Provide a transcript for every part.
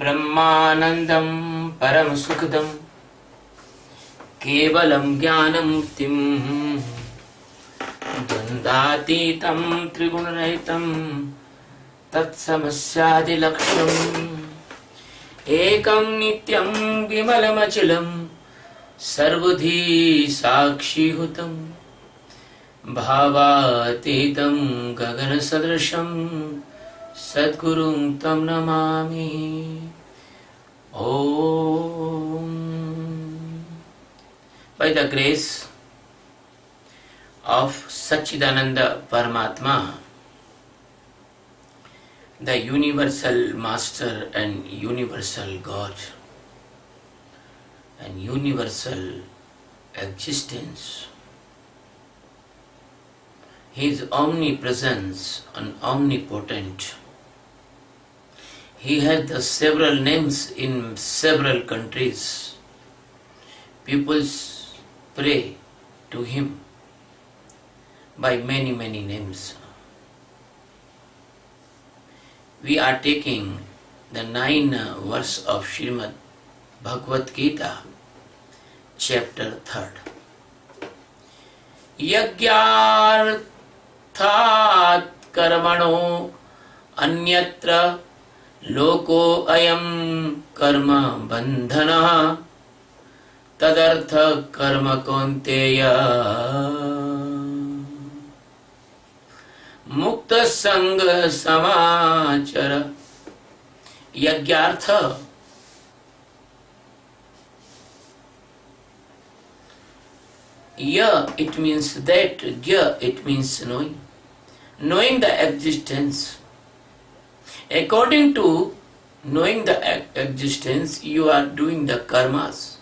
ब्रह्मानंदं परम सुखदं केवलं ज्ञानमुक्तिं द्वन्द्वातीतं त्रिगुणरहितं तत्समस्यादिलक्ष्यम् एकं नित्यं विमलमचलं सर्वधी साक्षीभूतं भावातीतं गगनसदृशं सद्गुरुं तं Namami. Om. By the grace of Satchidananda Paramatma, the universal Master and universal God and universal existence, His omnipresence and omnipotent. He has the several names in several countries. People pray to Him by many names. We are taking the 9 verse of Srimad Bhagavad Geeta, chapter 3rd. Yagyarthat karmano anyatra लोको अयं कर्म बंधनः तदर्थ कर्म कौन्तेय मुक्त संग समाचर. यज्ञार्थ it means that, it means knowing the existence. According to knowing the existence, you are doing the karmas.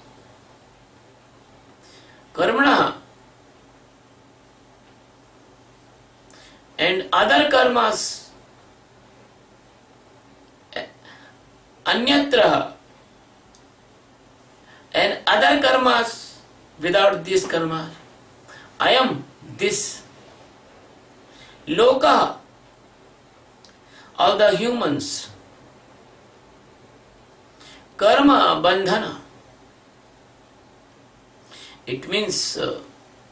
Karmana and other karmas, anyatra, and other karmas without this karma. I am this loka, all the humans. Karma bandhana, it means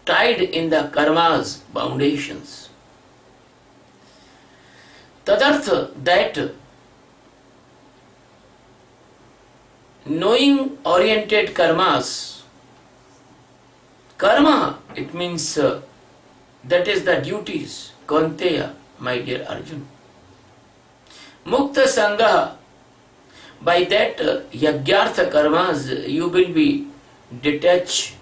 tied in the karma's foundations. Tadartha, that knowing oriented karmas. Karma, it means that is the duties. Kaunteya, my dear Arjuna. Mukta Sangha, by that Yagyartha karmas, you will be detached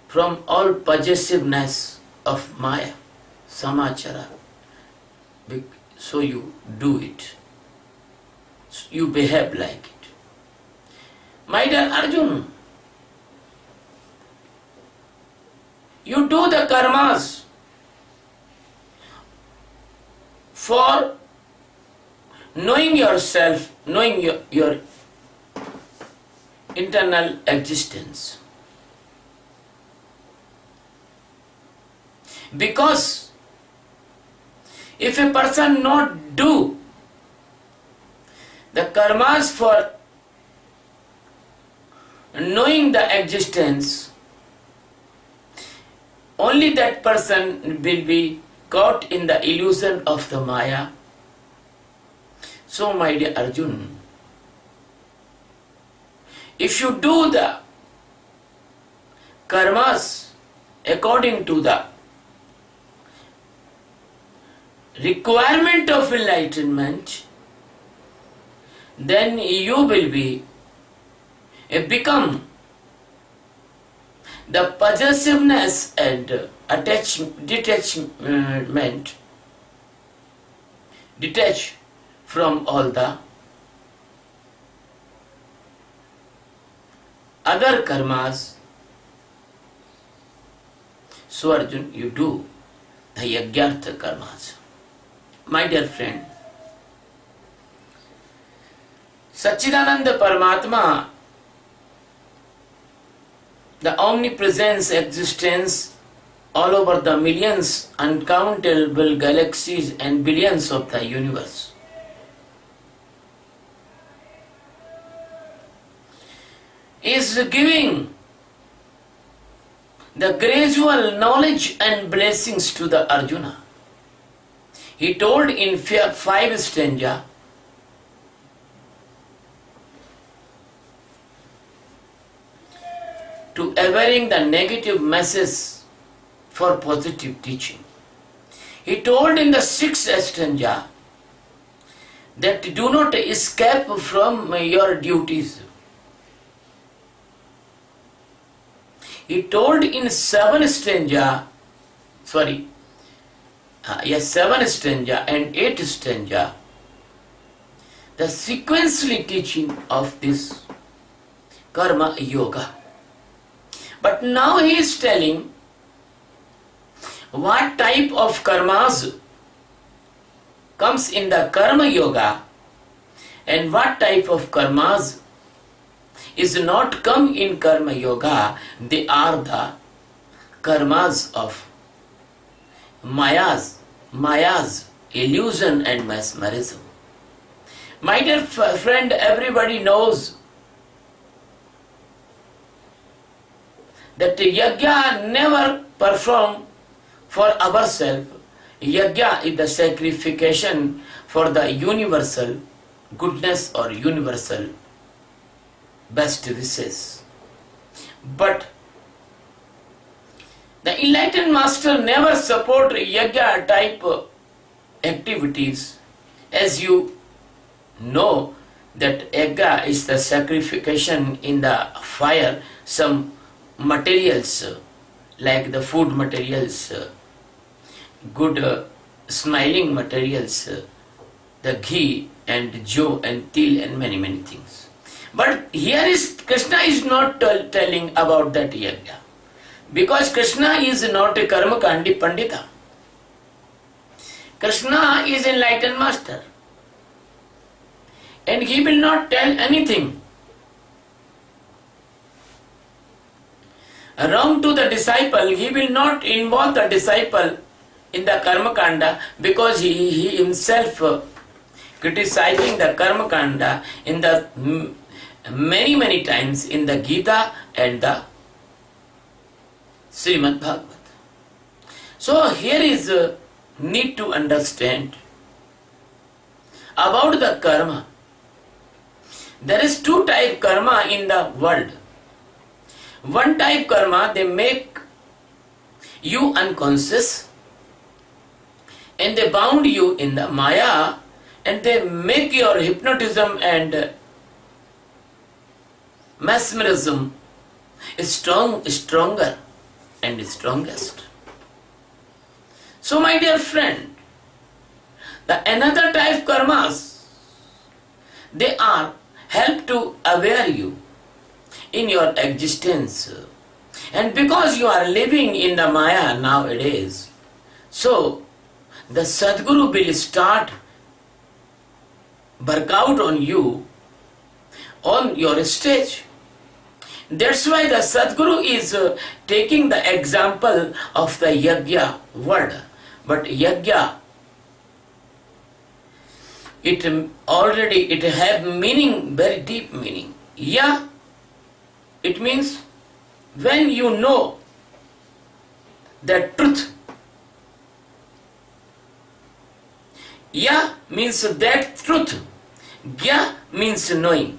from all possessiveness of Maya, Samachara. So you do it. You behave like it. My dear Arjuna, you do the karmas for knowing yourself, knowing your internal existence. Because if a person not do the karmas for knowing the existence, only that person will be caught in the illusion of the Maya. So, my dear Arjuna, if you do the karmas according to the requirement of enlightenment, then you will become the possessiveness and detach from all the other karmas. So Arjuna, you do the Yagyartha karmas. My dear friend, Satchidananda Paramatma, the omnipresence existence all over the millions, uncountable galaxies and billions of the universe. is giving the gradual knowledge and blessings to the Arjuna. He told in 5 stanza, to averring the negative message for positive teaching. He told in the 6th stanza that do not escape from your duties. He told in 7 stanza, 7 stanza and 8 stanza, the sequentially teaching of this karma yoga. But now he is telling what type of karmas comes in the karma yoga and what type of karmas is not come in karma yoga. They are the karmas of mayas, illusion and mesmerism. My dear friend, everybody knows that yajna never perform for ourselves. Yajna is the sacrification for the universal goodness or universal best wishes. But the enlightened master never support yajna type activities. As you know that yajna is the sacrification in the fire, some materials like the food materials, good smiling materials, the ghee and joe and til and many things. But here is Krishna is not telling about that yajna, because Krishna is not a karma kandi pandita. Krishna is enlightened master and he will not tell anything wrong to the disciple. He will not involve the disciple in the karma kanda, because he himself criticizing the karma kanda in the many times in the Geeta and the Srimad Bhagavad. So here is need to understand about the karma. There is 2 type karma in the world. One type karma, they make you unconscious and they bound you in the maya and they make your hypnotism and mesmerism stronger and strongest. So my dear friend, the another type karmas, they are help to aware you in your existence. And because you are living in the maya nowadays, so the Sadguru will start work out on you on your stage. That's why the Sadguru is taking the example of the yajna word. But yajna, it have meaning, very deep meaning. Ya, it means when you know the truth. Ya means that truth. Gya means knowing.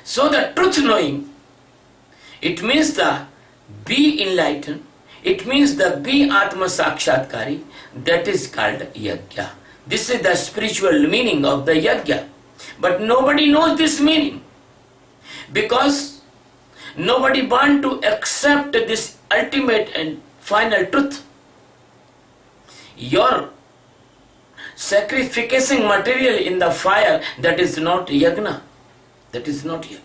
So the truth knowing, it means the be enlightened, it means the be Atma Sakshatkari, that is called yajna. This is the spiritual meaning of the yajna. But nobody knows this meaning, because nobody wants to accept this ultimate and final truth. Your sacrificing material in the fire, that is not yajna. That is not yajna.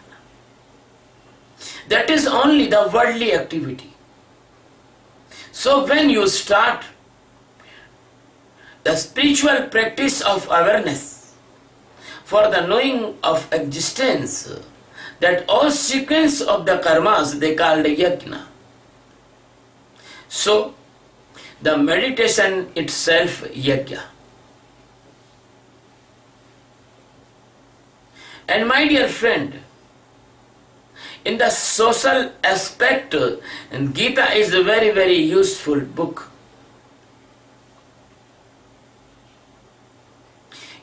That is only the worldly activity. So when you start the spiritual practice of awareness for the knowing of existence, that all sequence of the karmas they called yajna. So the meditation itself yajna. And my dear friend, in the social aspect, and Geeta is a very, very useful book.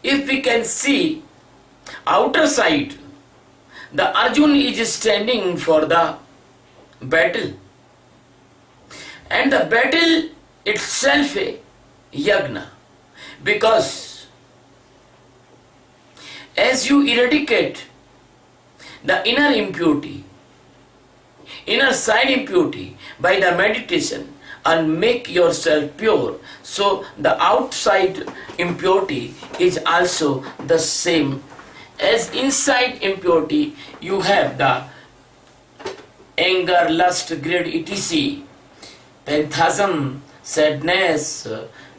If we can see outer side, the Arjun is standing for the battle, and the battle itself a yagna, because as you eradicate the inner impurity, inner side impurity by the meditation and make yourself pure, so the outside impurity is also the same. As inside impurity you have the anger, lust, greed, etc., phantasm, sadness,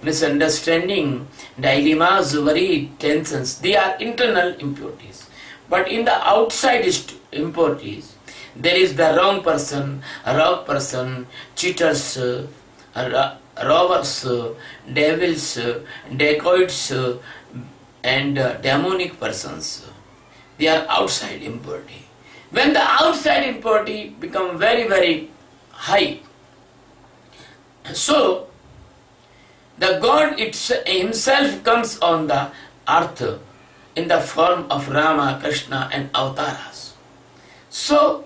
misunderstanding, dilemmas, worry, tensions. They are internal impurities. But in the outside impurities, there is the wrong person, cheaters, robbers, devils, dacoits, and demonic persons. They are outside impurity. When the outside impurity become very, very high, so the God himself comes on the earth in the form of Rama, Krishna and avatars. So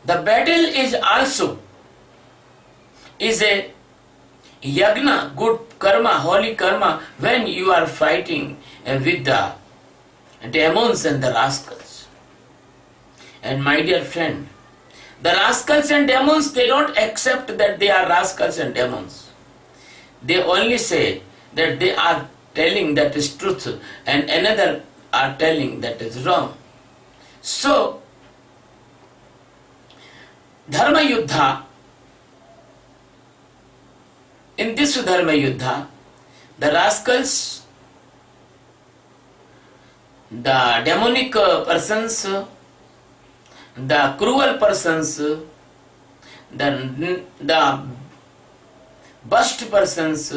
the battle is also a yagna, good karma, holy karma, when you are fighting with the demons and the rascals. And my dear friend, the rascals and demons, they don't accept that they are rascals and demons. They only say that they are telling that is truth and another are telling that is wrong. So, Dharma Yuddha, in this Dharma Yuddha, the rascals, the demonic persons, the cruel persons, the bust persons,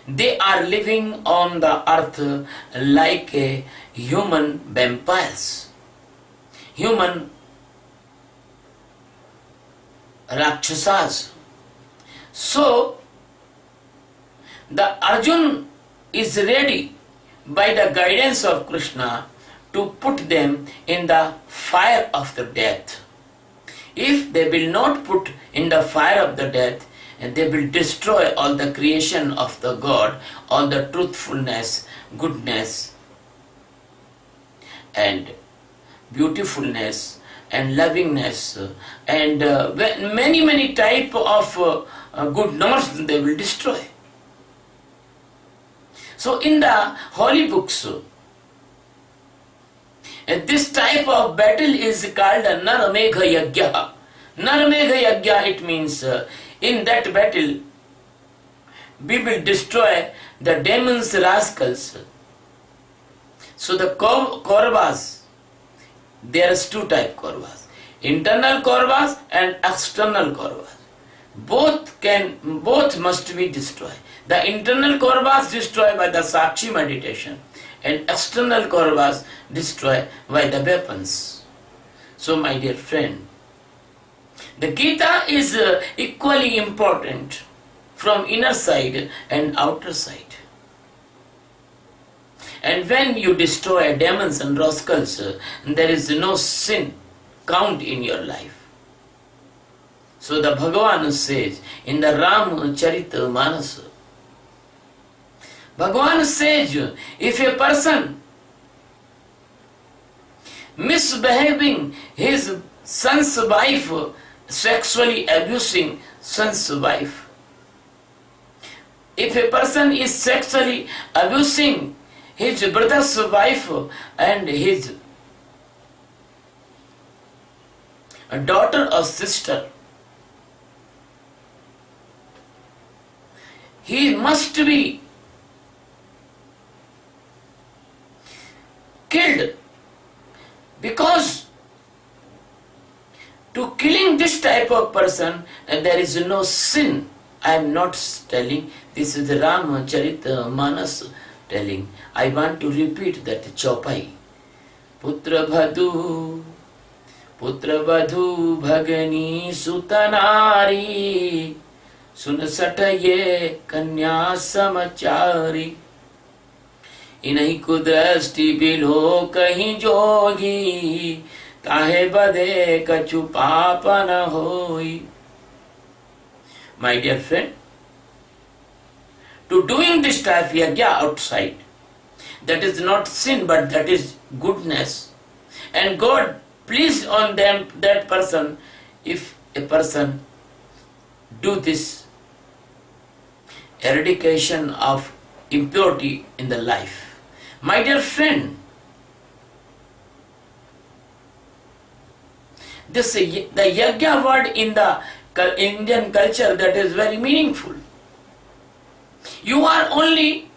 they are living on the earth like a human vampires, human rakshasas. So the Arjun is ready by the guidance of Krishna to put them in the fire of the death. If they will not put in the fire of the death, and they will destroy all the creation of the God, all the truthfulness, goodness and beautifulness and lovingness and many type of good norms they will destroy. So in the holy books, this type of battle is called Naramegha Yagya. Naramegha Yagya, it means in that battle we will destroy the demons, rascals. So the Kauravas, there is two type Kauravas, internal Kauravas and external Kauravas. Both must be destroyed. The internal Kauravas destroyed by the Sakshi meditation, and external Kauravas destroyed by the weapons. So my dear friend, the Gita is equally important from inner side and outer side. And when you destroy demons and rascals, there is no sin count in your life. So the Bhagavan says in the Ram Charita Manas, Bhagavan says, if a person misbehaving his son's wife, sexually abusing son's wife, if a person is sexually abusing his brother's wife and his daughter or sister, he must be killed, because to killing this type of person there is no sin. I am not telling, this is the Ramacharita Manas telling. I want to repeat that chaupai. Putra bhadu पुत्र वधु भगनी सुतनारी, सुन सठ ये कन्या समचारी। इन्हीं कुदृष्टि below कहीं जोगी, काहे बदे कछु पाप न होई। My dear friend, to doing this type of yajna outside, that is not sin, but that is goodness. And God pleased on them, that person, if a person do this eradication of impurity in the life. My dear friend, this the yajna word in the Indian culture, that is very meaningful. You are only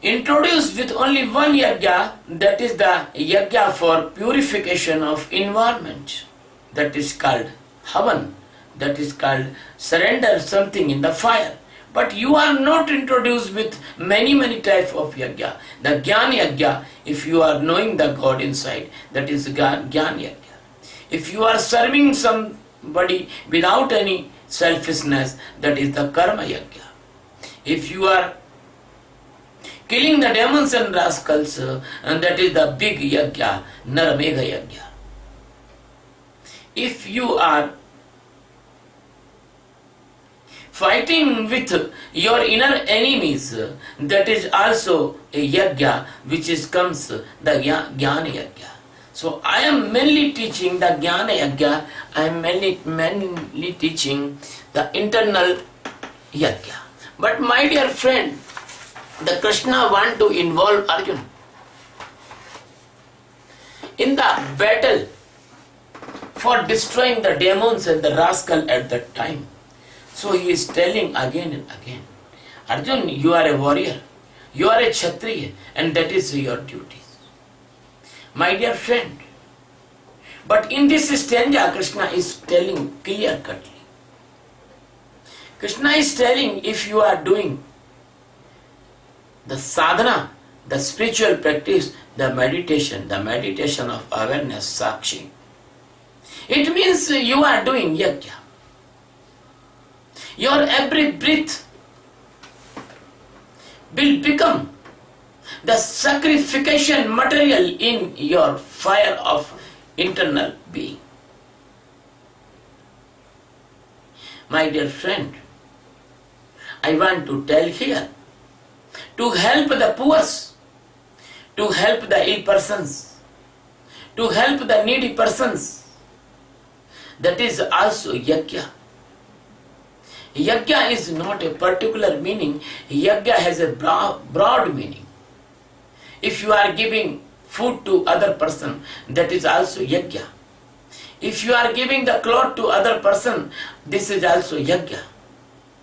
introduced with only one yajna, that is the yajna for purification of environment, that is called havan, that is called surrender something in the fire. But you are not introduced with many types of yajna. The Gyan yajna, if you are knowing the God inside, that is Gyan yajna. If you are serving somebody without any selfishness, that is the karma yajna. If you are killing the demons and rascals, and that is the big yajna, naramegha yajna. If you are fighting with your inner enemies, that is also a yajna, which comes the jnana yajna. So I am mainly teaching the jnana yajna. I am mainly teaching the internal yajna. But my dear friend, the Krishna want to involve Arjuna in the battle for destroying the demons and the rascal at that time. So he is telling again and again, Arjun, you are a warrior, you are a Kshatriya, and that is your duties. My dear friend, but in this stanza, Krishna is telling clear-cutly. Krishna is telling, if you are doing the sadhana, the spiritual practice, the meditation of awareness, sakshi, it means you are doing yajna. Your every breath will become the sacrification material in your fire of internal being. My dear friend, I want to tell here, to help the poor, to help the ill persons, to help the needy persons, that is also yajna. Yajna is not a particular meaning. Yajna has a broad meaning. If you are giving food to other person, that is also yajna. If you are giving the cloth to other person, this is also yajna,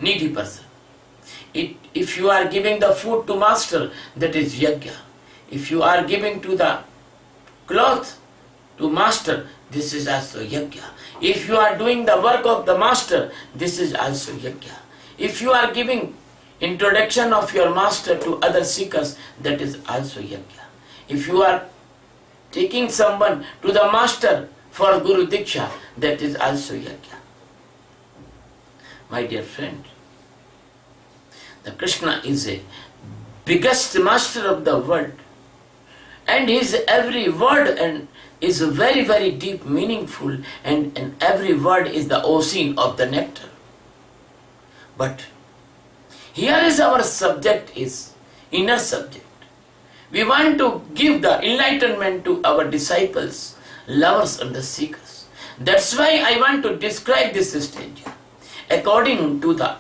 needy person. If you are giving the food to master, that is yajna. If you are giving to the cloth to master, this is also yajna. If you are doing the work of the master, this is also yajna. If you are giving introduction of your master to other seekers, that is also yajna. If you are taking someone to the master for Guru Diksha, that is also yajna. My dear friend, the Krishna is a biggest master of the world, and his every word and is very deep, meaningful, and every word is the ocean of the nectar. But here is our subject, is inner subject. We want to give the enlightenment to our disciples, lovers and the seekers. That's why I want to describe this stanza according to the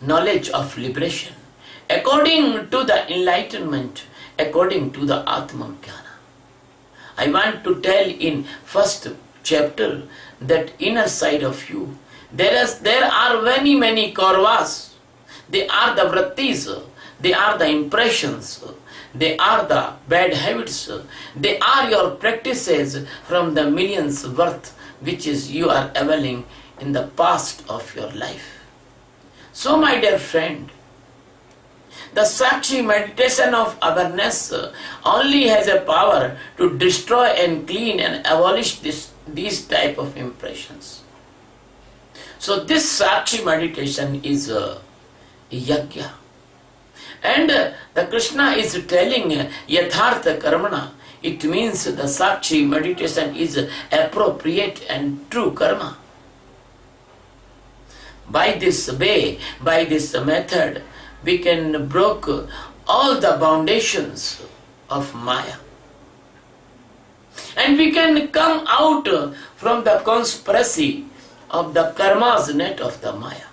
knowledge of liberation, according to the enlightenment, according to the Atman Jnana. I want to tell in first chapter that inner side of you, there are many kauravas. They are the vrittis, they are the impressions, they are the bad habits, they are your practices from the millions worth which is you are availing in the past of your life. So my dear friend, The Sakshi meditation of awareness only has a power to destroy and clean and abolish these type of impressions. So this Sakshi meditation is yajna. And the Krishna is telling yathartha karmana. It means the Sakshi meditation is appropriate and true karma. By this way, by this method, we can break all the foundations of Maya. And we can come out from the conspiracy of the karma's net of the Maya.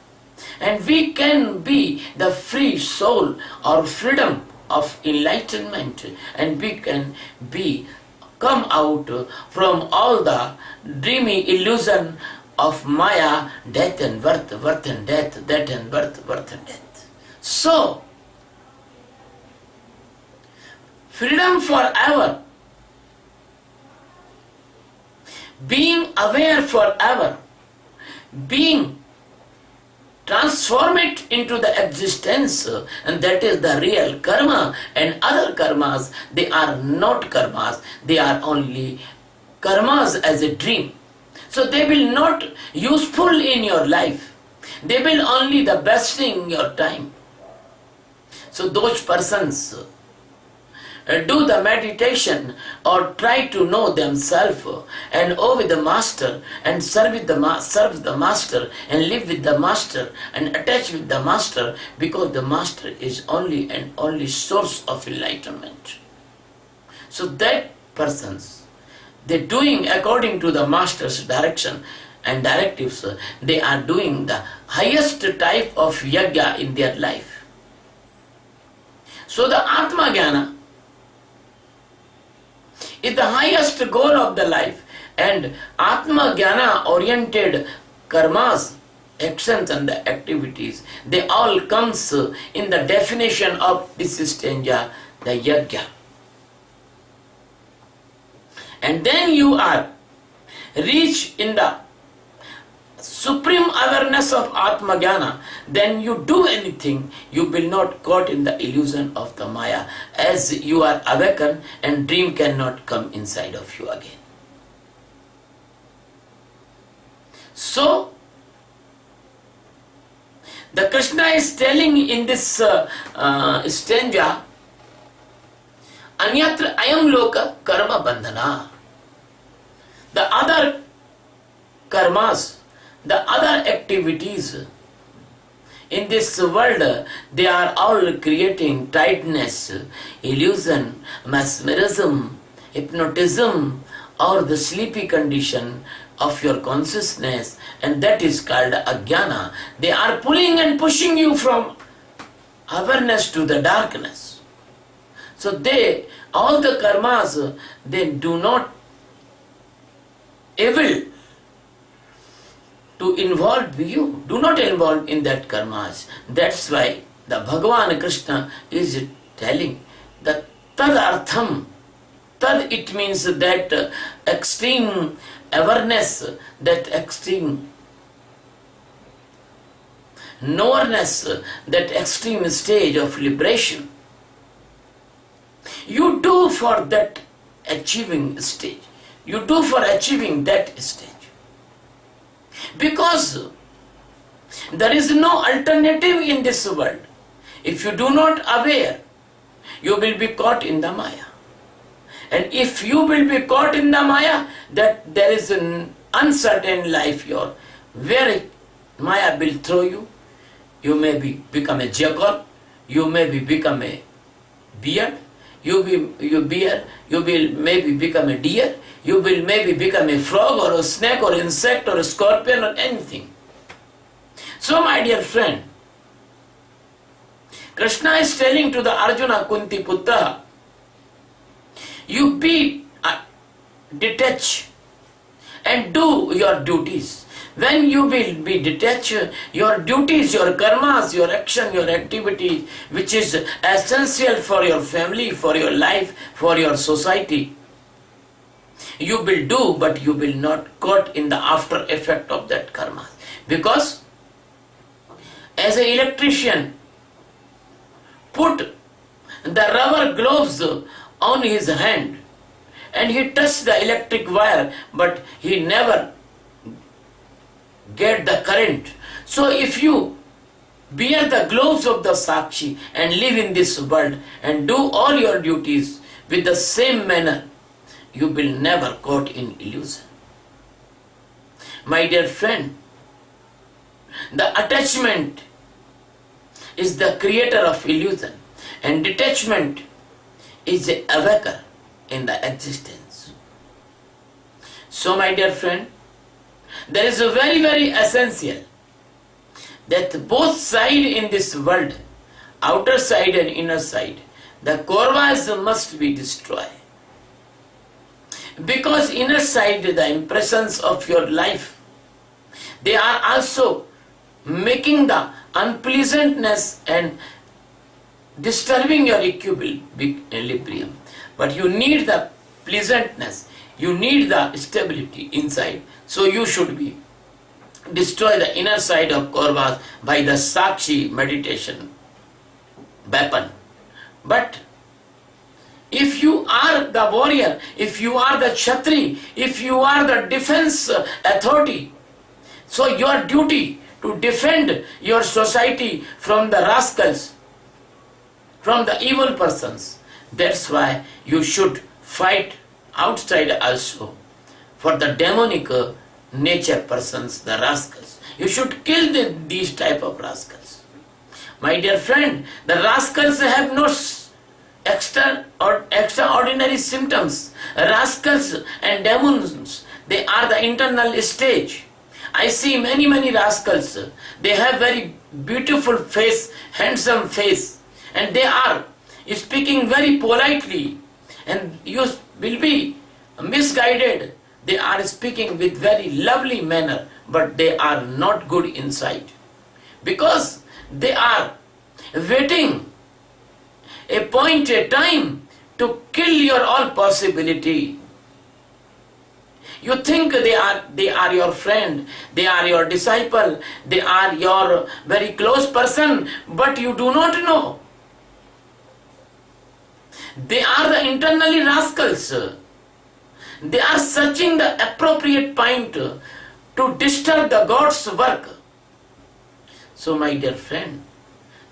And we can be the free soul or freedom of enlightenment, and we can come out from all the dreamy illusion of Maya, death and birth, birth and death, death and birth, birth and death. So, freedom forever, being aware forever, being transform it into the existence, and that is the real karma. And other karmas, they are not karmas, they are only karmas as a dream. So they will not useful in your life, they will only the wasting your time. So those persons do the meditation or try to know themselves and owe with the master and serve the master and live with the master and attach with the master, because the master is only and only source of enlightenment. So that persons, they doing according to the master's direction and directives, they are doing the highest type of yajna in their life. So the Atma Jnana is the highest goal of the life, and Atma Jnana oriented karmas, actions and the activities, they all comes in the definition of this stanza, the yajna. And then you are reach in the supreme awareness of Atma Jnana, then you do anything, you will not caught in the illusion of the Maya, as you are awakened and dream cannot come inside of you again. So, the Krishna is telling in this stanza, Anyatra ayam loka karma bandhana. The other karmas, the other activities in this world, they are all creating tightness, illusion, mesmerism, hypnotism, or the sleepy condition of your consciousness, and that is called ajnana. They are pulling and pushing you from awareness to the darkness. So all the karmas, they do not able to involve you. Do not involve in that karmas. That's why the Bhagavan Krishna is telling that tad artham. Tad, it means that extreme awareness, that extreme knowerness, that extreme stage of liberation. You do for that achieving stage. You do for achieving that stage. Because there is no alternative in this world. If you do not aware, you will be caught in the Maya. And if you will be caught in the Maya, that there is an uncertain life here, where Maya will throw you. You may become a jackal, you may become a bear, you will maybe become a deer, you will maybe become a frog or a snake or insect or a scorpion or anything. So my dear friend, Krishna is telling to the Arjuna Kunti Putra, you be detached and do your duties. When you will be detached, your duties, your karmas, your action, your activity, which is essential for your family, for your life, for your society, you will do, but you will not caught in the after effect of that karma. Because as an electrician put the rubber gloves on his hand and he touched the electric wire, but he never get the current. So if you bear the gloves of the Sakshi and live in this world and do all your duties with the same manner, you will never caught in illusion. My dear friend, the attachment is the creator of illusion, and detachment is a awaker in the existence. So my dear friend, there is a very, very essential that both sides in this world, outer side and inner side, the Kauravas must be destroyed. Because inner side, the impressions of your life, they are also making the unpleasantness and disturbing your equilibrium. But you need the pleasantness, you need the stability inside. So you should be destroy the inner side of Kauravas by the Sakshi meditation weapon. But if you are the warrior, if you are the Kshatri, if you are the defense authority, so your duty to defend your society from the rascals, from the evil persons. That's why you should fight outside also for the demonic nature persons, the rascals. You should kill these type of rascals. My dear friend, the rascals have no extraordinary symptoms. Rascals and demons, they are the internal stage. I see many rascals. They have very beautiful face, handsome face, and they are speaking very politely, and you will be misguided. They are speaking with very lovely manner, but they are not good inside, because they are waiting a point, a time to kill your all possibility. You think they are your friend, they are your disciple, they are your very close person, but you do not know. They are the internally rascals. They are searching the appropriate point to disturb the God's work. So my dear friend,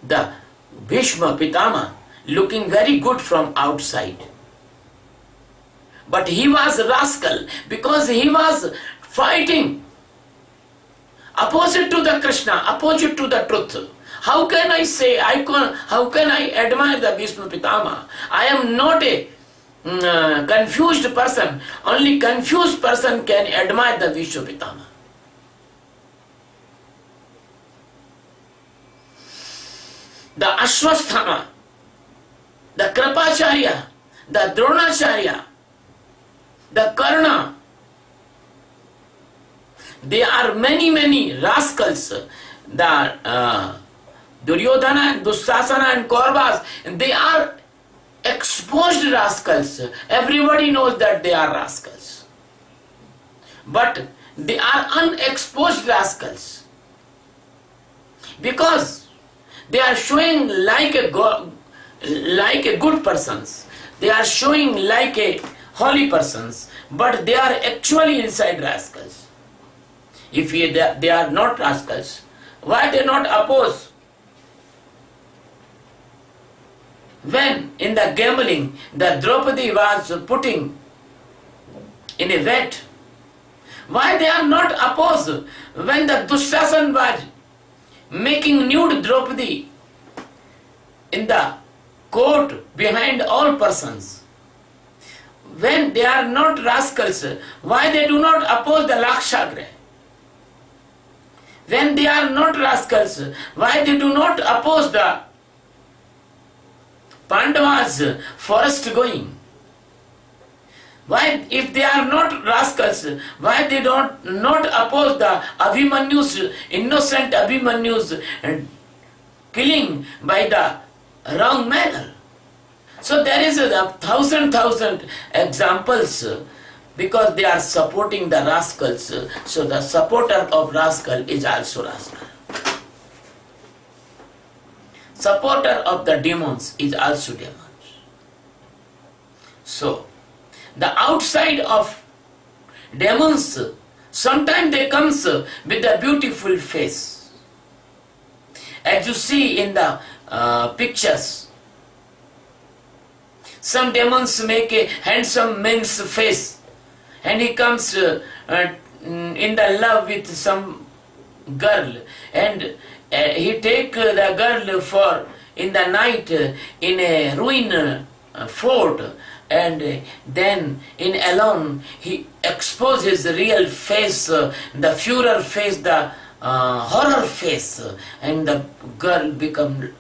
the Bhishma Pitama looking very good from outside, but he was a rascal because he was fighting opposite to the Krishna, opposite to the truth. How can I say, how can I admire the Bhishma Pitama? I am not a confused person. Only confused person can admire the Bhishma Pitama. The Ashwasthama, the Kripacharya, the Dronacharya, the Karna, there are many rascals. The Duryodhana and Dussasana and Kauravas, they are exposed rascals. Everybody knows that they are rascals. But they are unexposed rascals, because they are showing like a good persons. They are showing like a holy persons, but they are actually inside rascals. If they are not rascals, why they not oppose? When in the gambling, the Draupadi was putting in a vat, why they are not opposed? When the Dushasana was making nude Draupadi in the court behind all persons, when they are not rascals, why they do not oppose the Lakshagra? When they are not rascals, why they do not oppose the Pandavas forest going? Why, if they are not rascals, why they don't not oppose the Abhimanyu's, innocent Abhimanyu's killing by the wrong manner? So there is a thousand examples, because they are supporting the rascals. So the supporter of rascal is also rascal. supporter of the demons is also demons. So, the outside of demons, sometimes they comes with a beautiful face. As you see in the pictures, some demons make a handsome man's face, and he comes in the love with some girl, and he take the girl for in the night in a ruin fort, and then in alone he exposes the real face, the furor face, the horror face, and the girl become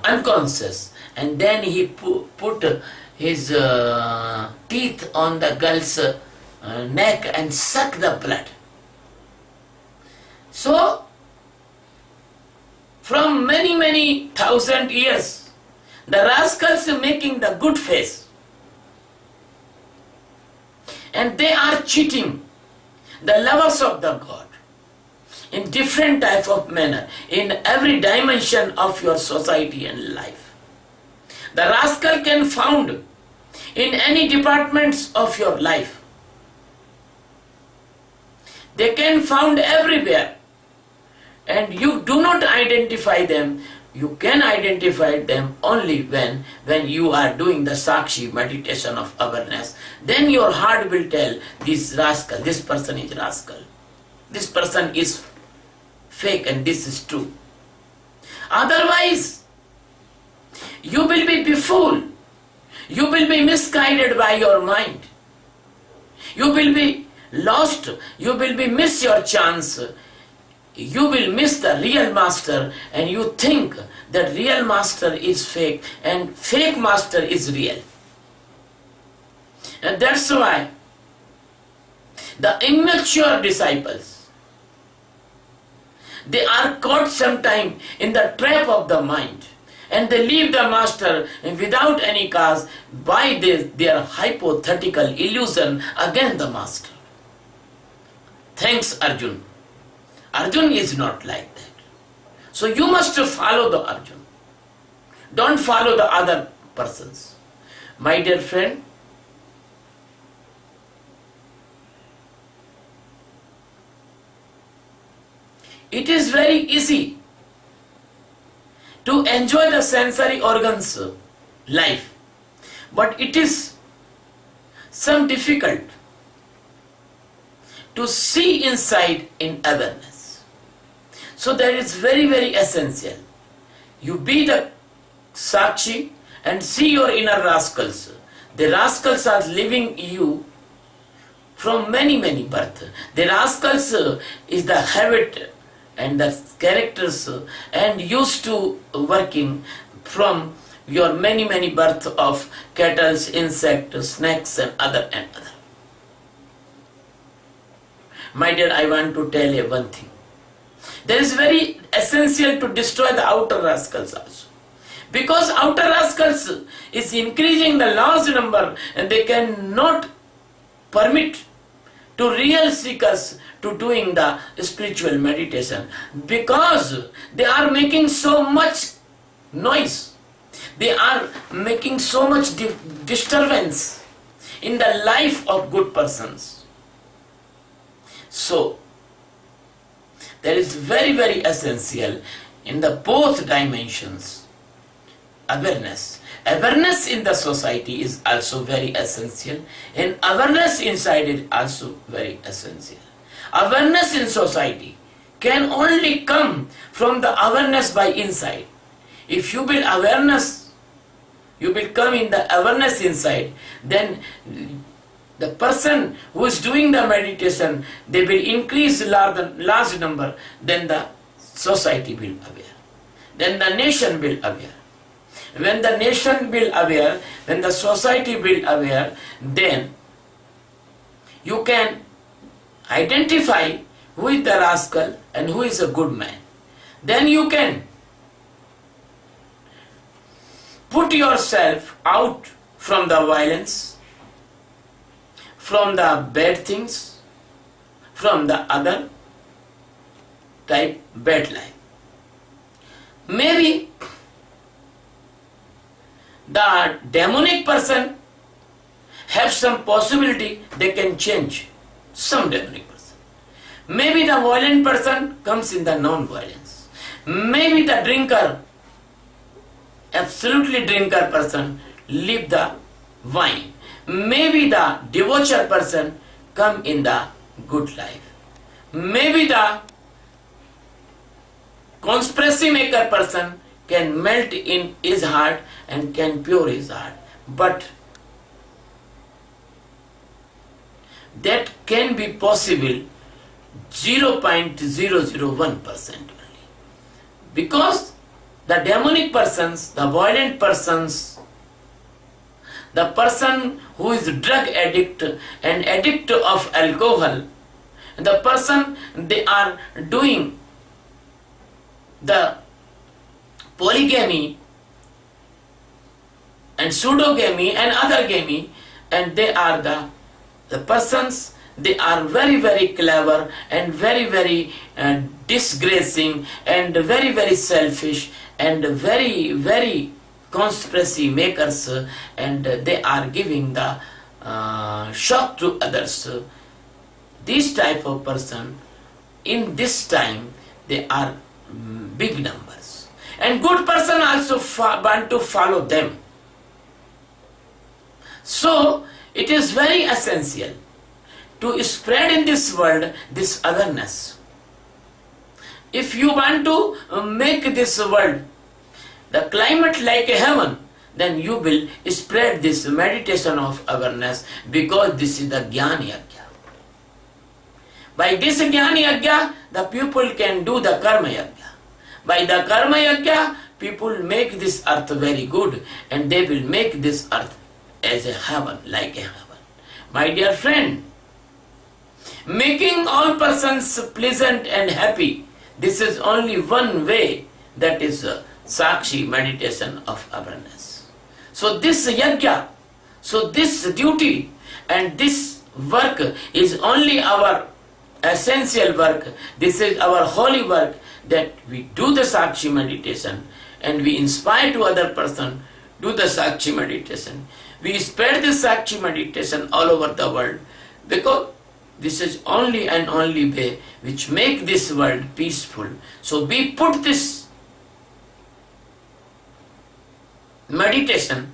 unconscious, and then he put his teeth on the girl's neck and suck the blood. So, from many thousand years, the rascals are making the good face, and they are cheating the lovers of the God in different type of manner, in every dimension of your society and life. The rascal can found in any departments of your life. They can found everywhere, and you do not identify them. You can identify them only when you are doing the Sakshi meditation of awareness. Then your heart will tell, this rascal, this person is rascal, this person is fake, and this is true. Otherwise, you will be befooled. You will be misguided by your mind. You will be lost. You will be miss your chance. You will miss the real master, and you think that real master is fake and fake master is real. And that's why the immature disciples, they are caught sometime in the trap of the mind, and they leave the master without any cause by their hypothetical illusion against the master. Thanks, Arjun. Arjun is not like that. So you must follow the Arjun. Don't follow the other persons. My dear friend, it is very easy to enjoy the sensory organs life, but it is some difficult to see inside in awareness. So that is very essential. You be the Sakshi and see your inner rascals. The rascals are living you from many births. The rascals is the habit and the characters and used to working from your many births of cattle, insects, snakes and other. My dear, I want to tell you one thing. There is very essential to destroy the outer rascals also. Because outer rascals is increasing the large number, and they cannot permit to real seekers to doing the spiritual meditation, because they are making so much noise. They are making so much disturbance in the life of good persons. So, there is very essential in the both dimensions awareness. Awareness in the society is also very essential, and awareness inside it also very essential. Awareness in society can only come from the awareness by inside. If you build awareness, you will come in the awareness inside, then the person who is doing the meditation, they will increase large number, then the society will aware. Then the nation will aware. When the nation will aware, when the society will aware, then you can identify who is the rascal and who is a good man. Then you can put yourself out from the violence, from the bad things, from the other, type bad life. Maybe the demonic person have some possibility they can change, some demonic person. Maybe the violent person comes in the non-violence. Maybe the drinker, absolutely drinker person, leave the wine. Maybe the debaucher person come in the good life. Maybe the conspiracy maker person can melt in his heart and can pure his heart. But that can be possible 0.001% only. Because the demonic persons, the violent persons, the person who is drug addict and addict of alcohol, the person they are doing the polygamy and pseudogamy and other gamy, and they are the persons, they are very, very clever and very, very disgracing and very, very selfish and very, very conspiracy makers, and they are giving the shock to others. This type of person in this time they are big numbers, and good person also want to follow them. So it is very essential to spread in this world this awareness. If you want to make this world the climate like a heaven, then you will spread this meditation of awareness, because this is the Jnana Yajna. By this Jnana Yajna, the people can do the Karma Yajna. By the Karma Yajna, people make this earth very good, and they will make this earth as a heaven, like a heaven. My dear friend, making all persons pleasant and happy, this is only one way, that is Sakshi meditation of awareness. So this yajna, so this duty and this work is only our essential work. This is our holy work, that we do the Sakshi meditation and we inspire to other person do the Sakshi meditation. We spread the Sakshi meditation all over the world, because this is only and only way which make this world peaceful. So we put this meditation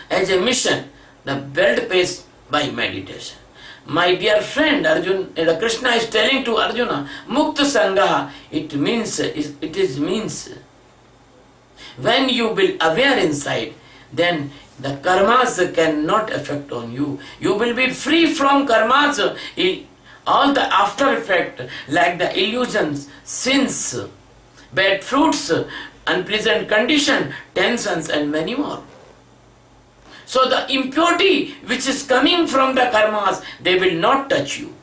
as a mission, the world pays by meditation. My dear friend, Krishna is telling to Arjuna, Mukta Sangha, it means when you will aware inside, then the karmas cannot affect on you. You will be free from karmas, all the after effect, like the illusions, sins, bad fruits, unpleasant condition, tensions, and many more. So the impurity which is coming from the karmas, they will not touch you.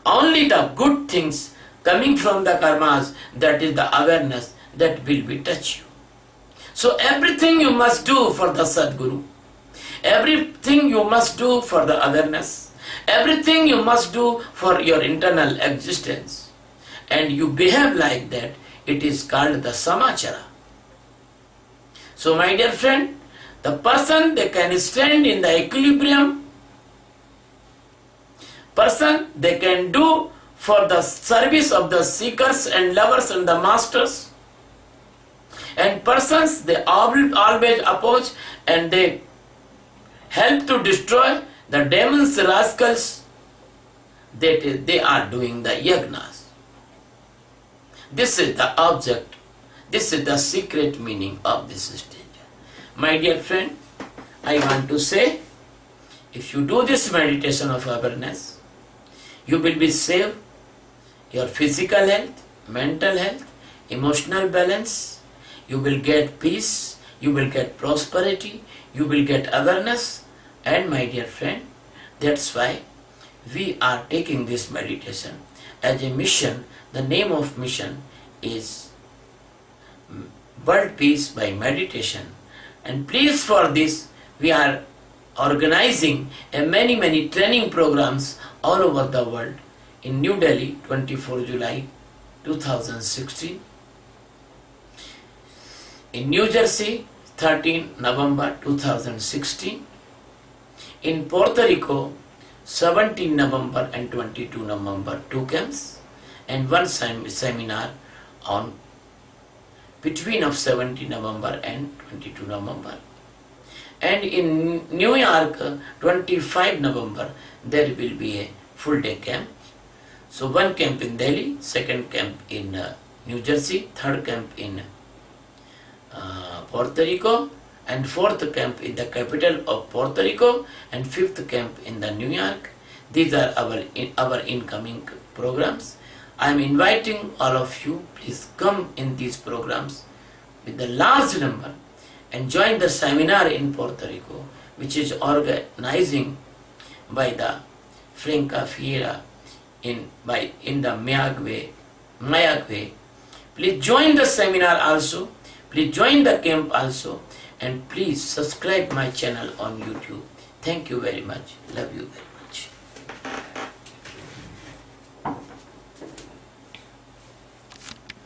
Only the good things coming from the karmas, that is the awareness, that will be touch you. So everything you must do for the Sadguru, everything you must do for the awareness, everything you must do for your internal existence, and you behave like that, it is called the samachara. So my dear friend, the person they can stand in the equilibrium, person they can do for the service of the seekers and lovers and the masters, and persons they always oppose and they help to destroy the demons, rascals, that they are doing the yagnas. This is the object, this is the secret meaning of this stage. My dear friend, I want to say, if you do this meditation of awareness, you will be saved your physical health, mental health, emotional balance, you will get peace, you will get prosperity, you will get awareness. And my dear friend, that's why we are taking this meditation as a mission. The name of mission is World Peace by Meditation. And please, for this we are organizing many training programs all over the world. In New Delhi, 24 July, 2016. In New Jersey, 13 November 2016. In Puerto Rico, 17 November and 22 November, 2 camps, and one seminar on between of 17 November and 22 November. And in New York, 25 November, there will be a full day camp. So one camp in Delhi, second camp in New Jersey, third camp in Puerto Rico, and fourth camp in the capital of Puerto Rico, and fifth camp in the New York. These are our incoming programs. I am inviting all of you, please come in these programs with the large number and join the seminar in Puerto Rico, which is organizing by the Franca Fiera in the Mayagüe. Please join the seminar also. Please join the camp also, and please subscribe my channel on YouTube. Thank you very much. Love you very much.